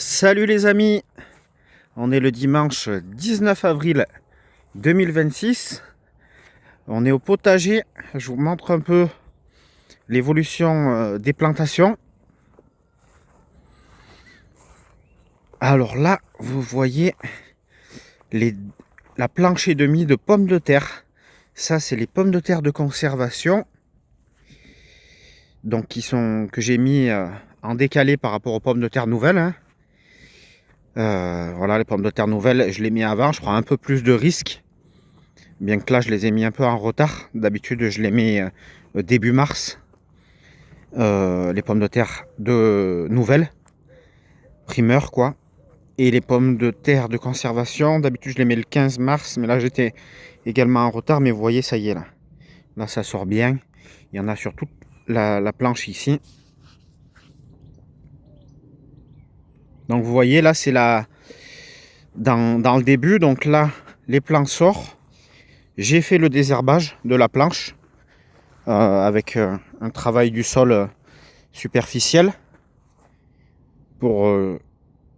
Salut les amis, on est le dimanche 19 avril 2026, on est au potager, je vous montre un peu l'évolution des plantations. Alors là, vous voyez la planche et demie de pommes de terre, ça c'est les pommes de terre de conservation, donc que j'ai mis en décalé par rapport aux pommes de terre nouvelles, hein. Voilà, les pommes de terre nouvelles, je les ai mis avant, je prends un peu plus de risques. Bien que là, je les ai mis un peu en retard. D'habitude, je les mets début mars. Les pommes de terre nouvelles, primeur quoi. Et les pommes de terre de conservation, d'habitude, je les mets le 15 mars. Mais là, j'étais également en retard. Mais vous voyez, ça y est là. Là, ça sort bien. Il y en a sur toute la planche ici. Donc, vous voyez, là, c'est dans le début. Donc là, les plants sortent. J'ai fait le désherbage de la planche avec un travail du sol superficiel pour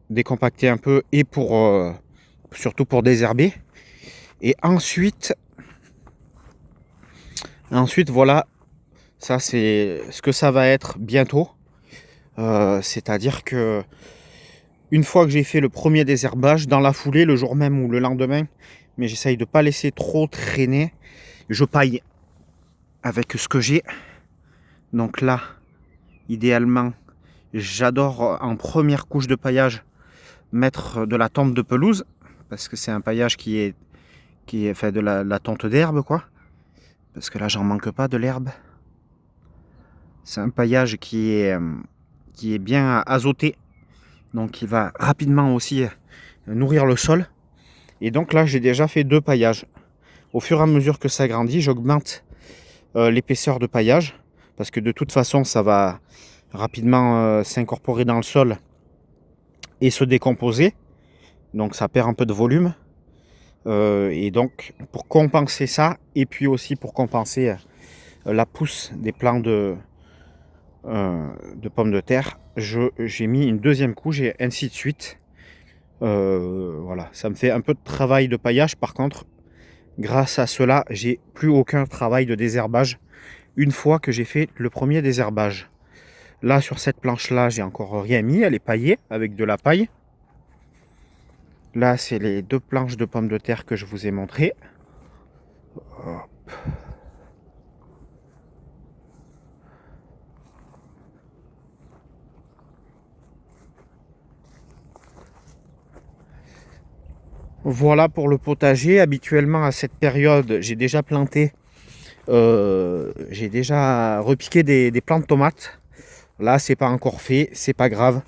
décompacter un peu et pour surtout pour désherber. Et ensuite voilà, ça c'est ce que ça va être bientôt. C'est-à-dire que une fois que j'ai fait le premier désherbage, dans la foulée, le jour même ou le lendemain, mais j'essaye de pas laisser trop traîner, je paille avec ce que j'ai. Donc là, idéalement, j'adore en première couche de paillage mettre de la tonte de pelouse, parce que c'est un paillage qui est fait de la tonte d'herbe quoi, parce que là j'en manque pas de l'herbe. C'est un paillage qui est bien azoté, donc il va rapidement aussi nourrir le sol. Et donc là j'ai déjà fait 2 paillages. Au fur et à mesure que ça grandit, j'augmente l'épaisseur de paillage, parce que de toute façon ça va rapidement s'incorporer dans le sol et se décomposer, donc ça perd un peu de volume. Et donc pour compenser ça, et puis aussi pour compenser la pousse des plants de pommes de terre, j'ai mis une deuxième couche et ainsi de suite. Voilà, ça me fait un peu de travail de paillage. Par contre, grâce à cela, j'ai plus aucun travail de désherbage une fois que j'ai fait le premier désherbage. Là, sur cette planche-là, j'ai encore rien mis, elle est paillée avec de la paille. Là, c'est les 2 planches de pommes de terre que je vous ai montrées. Hop. Voilà pour le potager. Habituellement, à cette période, j'ai déjà planté, j'ai déjà repiqué des plants de tomates. Là, c'est pas encore fait, c'est pas grave.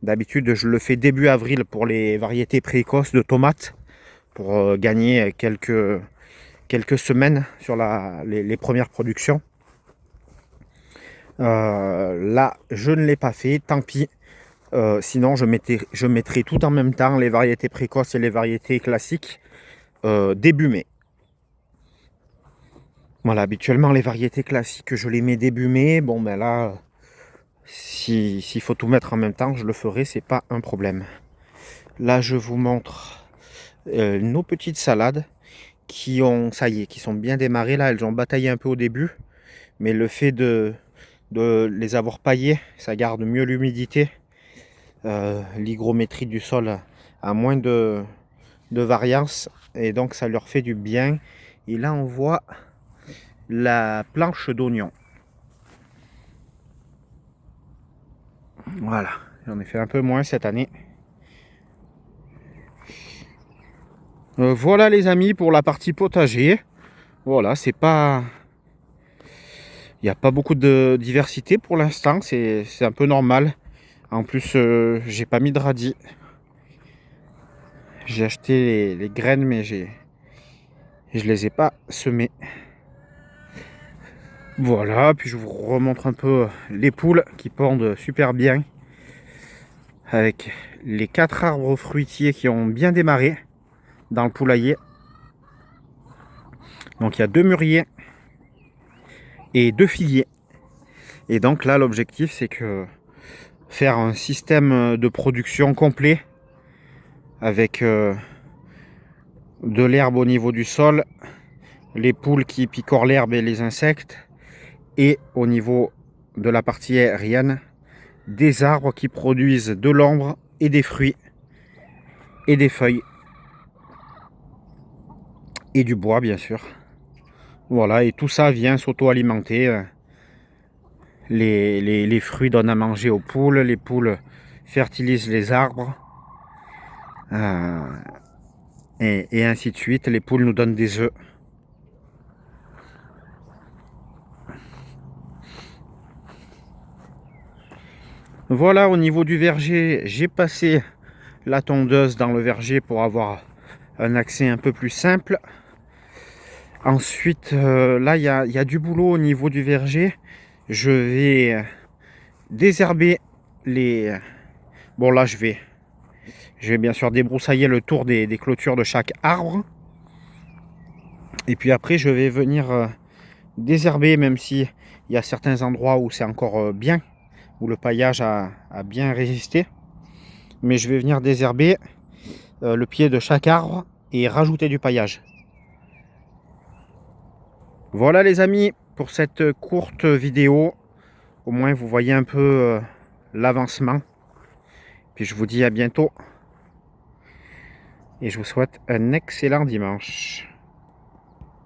D'habitude, je le fais début avril pour les variétés précoces de tomates, pour gagner quelques semaines sur les premières productions. Là, je ne l'ai pas fait, tant pis. Sinon, je mettrai tout en même temps, les variétés précoces et les variétés classiques, début mai. Voilà, habituellement, les variétés classiques, je les mets début mai. Bon, ben là, s'il faut tout mettre en même temps, je le ferai, c'est pas un problème. Là, je vous montre nos petites salades qui sont bien démarrées. Là, elles ont bataillé un peu au début, mais le fait de les avoir paillées, ça garde mieux l'humidité. L'hygrométrie du sol a moins de variance et donc ça leur fait du bien. Et là, on voit la planche d'oignon. Voilà, j'en ai fait un peu moins cette année. Voilà les amis pour la partie potager. Voilà, c'est pas... Il n'y a pas beaucoup de diversité pour l'instant, c'est un peu normal. En plus, j'ai pas mis de radis. J'ai acheté les graines, mais je les ai pas semées. Voilà, puis je vous remontre un peu les poules qui pondent super bien. Avec les 4 arbres fruitiers qui ont bien démarré dans le poulailler. Donc il y a 2 mûriers et 2 figuiers. Et donc là, l'objectif, c'est que faire un système de production complet avec de l'herbe au niveau du sol, les poules qui picorent l'herbe et les insectes, et au niveau de la partie aérienne, des arbres qui produisent de l'ombre et des fruits et des feuilles et du bois bien sûr. Voilà, et tout ça vient s'auto-alimenter. Les fruits donnent à manger aux poules, les poules fertilisent les arbres, et ainsi de suite. Les poules nous donnent des œufs. Voilà, au niveau du verger, j'ai passé la tondeuse dans le verger pour avoir un accès un peu plus simple. Ensuite, là, il y a du boulot au niveau du verger. Je vais désherber les... Bon, là, je vais bien sûr débroussailler le tour des clôtures de chaque arbre. Et puis après, je vais venir désherber, même si il y a certains endroits où c'est encore bien, où le paillage a bien résisté. Mais je vais venir désherber le pied de chaque arbre et rajouter du paillage. Voilà les amis, pour cette courte vidéo. Au moins vous voyez un peu l'avancement. Puis je vous dis à bientôt. Et je vous souhaite un excellent dimanche.